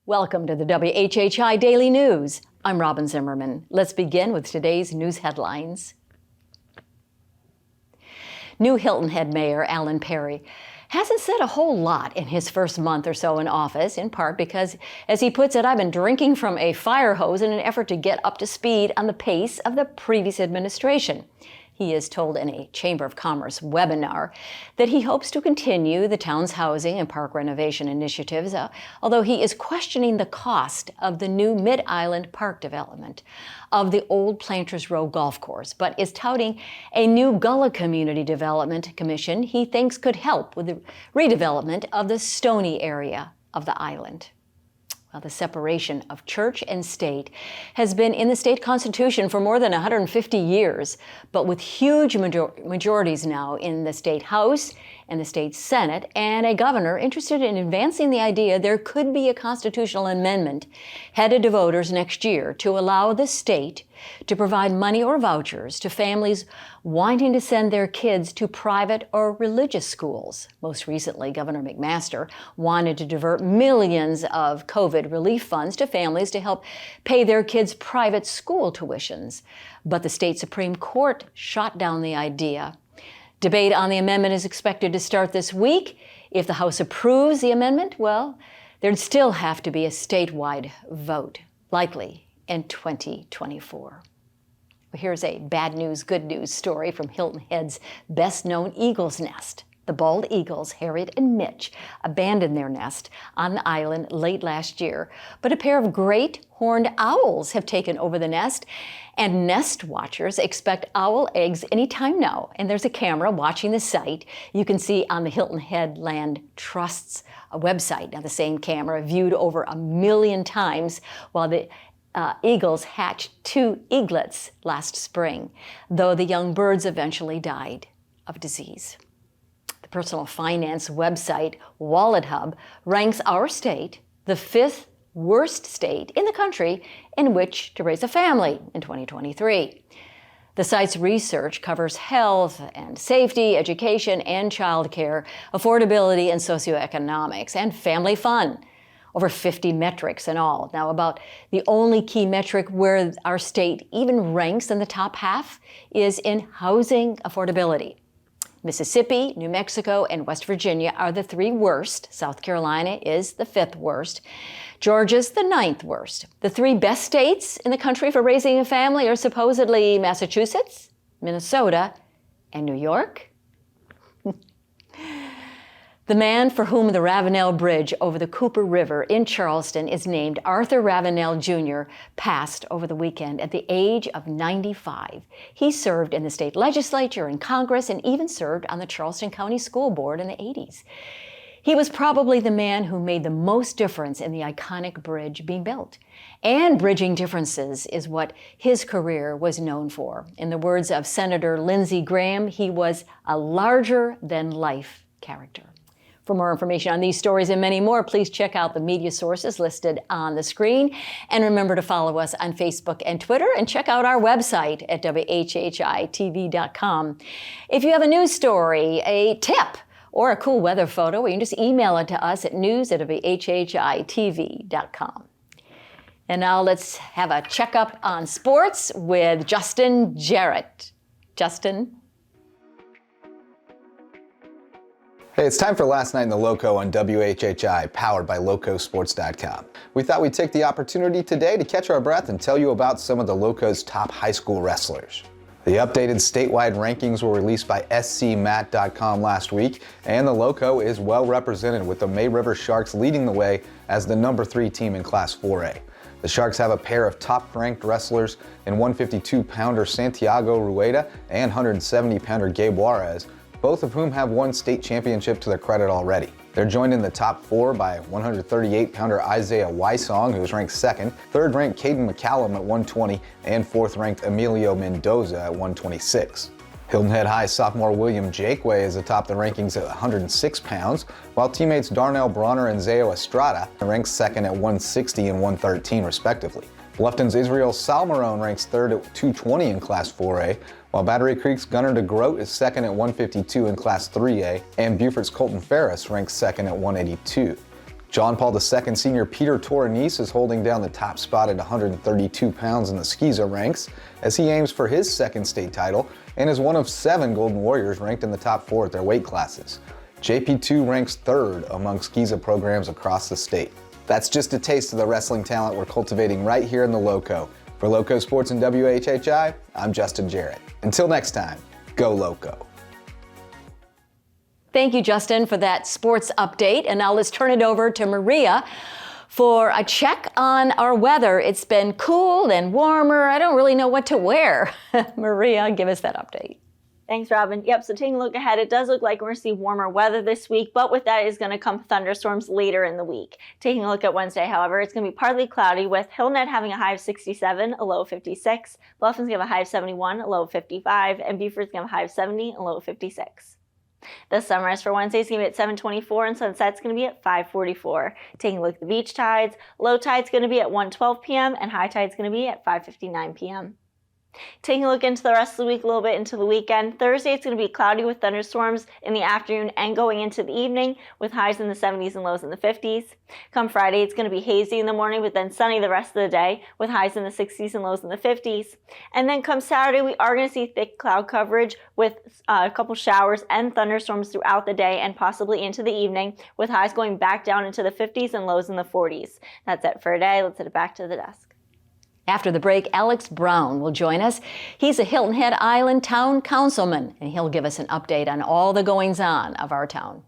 Welcome to the WHHI Daily News. I'm Robyn Zimmerman. Let's begin with today's news headlines. New Hilton head mayor Alan Perry hasn't said a whole lot in his first month or so in office, in part because, as he puts it, I've been drinking from a fire hose in an effort to get up to speed on the pace of the previous administration. He is told in a Chamber of Commerce webinar that he hopes to continue the town's housing and park renovation initiatives, although he is questioning the cost of the new Mid-Island Park development of the old Planters Row Golf Course, but is touting a new Gullah Community Development Commission he thinks could help with the redevelopment of the Stony area of the island. The separation of church and state has been in the state constitution for more than 150 years, but with huge majorities now in the state house and the state senate, and a governor interested in advancing the idea there could be a constitutional amendment headed to voters next year to allow the state to provide money or vouchers to families wanting to send their kids to private or religious schools. Most recently, Governor McMaster wanted to divert millions of COVID relief funds to families to help pay their kids' private school tuitions. But the state Supreme Court shot down the idea. Debate on the amendment is expected to start this week. If the House approves the amendment, well, there'd still have to be a statewide vote, likely in 2024. Here's a bad news, good news story from Hilton Head's best-known eagle's nest. The bald eagles, Harriet and Mitch, abandoned their nest on the island late last year, but a pair of great horned owls have taken over the nest, and nest watchers expect owl eggs anytime now. And there's a camera watching the site. You can see on the Hilton Head Land Trust's website. Now, the same camera viewed over 1 million times while the eagles hatched 2 eaglets last spring, though the young birds eventually died of disease. The personal finance website Wallet Hub ranks our state the 5th worst state in the country in which to raise a family in 2023. The site's research covers health and safety, education and childcare, affordability and socioeconomics, and family fun. Over 50 metrics in all. Now, about the only key metric where our state even ranks in the top half is in housing affordability. Mississippi, New Mexico, and West Virginia are the 3 worst. South Carolina is the 5th worst. Georgia's the 9th worst. The 3 best states in the country for raising a family are supposedly Massachusetts, Minnesota, and New York. The man for whom the Ravenel Bridge over the Cooper River in Charleston is named Arthur Ravenel Jr. passed over the weekend at the age of 95. He served in the state legislature and Congress and even served on the Charleston County School Board in the 80s. He was probably the man who made the most difference in the iconic bridge being built. And bridging differences is what his career was known for. In the words of Senator Lindsey Graham, he was a larger-than-life character. For more information on these stories and many more, please check out the media sources listed on the screen. And remember to follow us on Facebook and Twitter, and check out our website at WHHI-TV.com. If you have a news story, a tip, or a cool weather photo, you can just email it to us at news@WHHI-TV.com. And now let's have a checkup on sports with Justin Jarrett. Justin? Hey, it's time for Last Night in the Loco on WHHI, powered by LocoSports.com. We thought we'd take the opportunity today to catch our breath and tell you about some of the Loco's top high school wrestlers. The updated statewide rankings were released by scmat.com last week, and the Loco is well represented with the May River Sharks leading the way as the number 3 team in Class 4A. The Sharks have a pair of top-ranked wrestlers in 152-pounder Santiago Rueda and 170-pounder Gabe Juarez, both of whom have won state championship to their credit already. They're joined in the top 4 by 138-pounder Isaiah Wysong, who is ranked 2nd, 3rd-ranked Caden McCallum at 120, and 4th-ranked Emilio Mendoza at 126. Hilton Head High sophomore William Jakeway is atop the rankings at 106 pounds, while teammates Darnell Bronner and Zayo Estrada are ranked 2nd at 160 and 113 respectively. Bluffton's Israel Salmarone ranks 3rd at 220 in Class 4A, while Battery Creek's Gunnar DeGroat is 2nd at 152 in Class 3A, and Beaufort's Colton Ferris ranks 2nd at 182. John Paul II senior Peter Toranese is holding down the top spot at 132 pounds in the Skeeza ranks as he aims for his second state title and is one of 7 Golden Warriors ranked in the top 4 at their weight classes. JP2 ranks 3rd among Skeeza programs across the state. That's just a taste of the wrestling talent we're cultivating right here in the Loco. For Loco Sports and WHHI, I'm Justin Jarrett. Until next time, go Loco. Thank you, Justin, for that sports update. And now let's turn it over to Maria for a check on our weather. It's been cool and warmer. I don't really know what to wear. Maria, give us that update. Thanks, Robyn. Yep, so taking a look ahead, it does look like we're going to see warmer weather this week, but with that is going to come thunderstorms later in the week. Taking a look at Wednesday, however, it's going to be partly cloudy with Hilton having a high of 67, a low of 56. Bluffton's going to have a high of 71, a low of 55, and Beaufort's going to have a high of 70, a low of 56. The sunrise for Wednesday is going to be at 7:24 and sunset's going to be at 5:44. Taking a look at the beach tides, low tide's going to be at 1:12 p.m. and high tide's going to be at 5:59 p.m. Taking a look into the rest of the week, a little bit into the weekend. Thursday, it's going to be cloudy with thunderstorms in the afternoon and going into the evening with highs in the 70s and lows in the 50s. Come Friday, it's going to be hazy in the morning, but then sunny the rest of the day with highs in the 60s and lows in the 50s. And then come Saturday, we are going to see thick cloud coverage with a couple showers and thunderstorms throughout the day and possibly into the evening with highs going back down into the 50s and lows in the 40s. That's it for today. Let's head back to the desk. After the break, Alex Brown will join us. He's a Hilton Head Island Town Councilman, and he'll give us an update on all the goings-on of our town.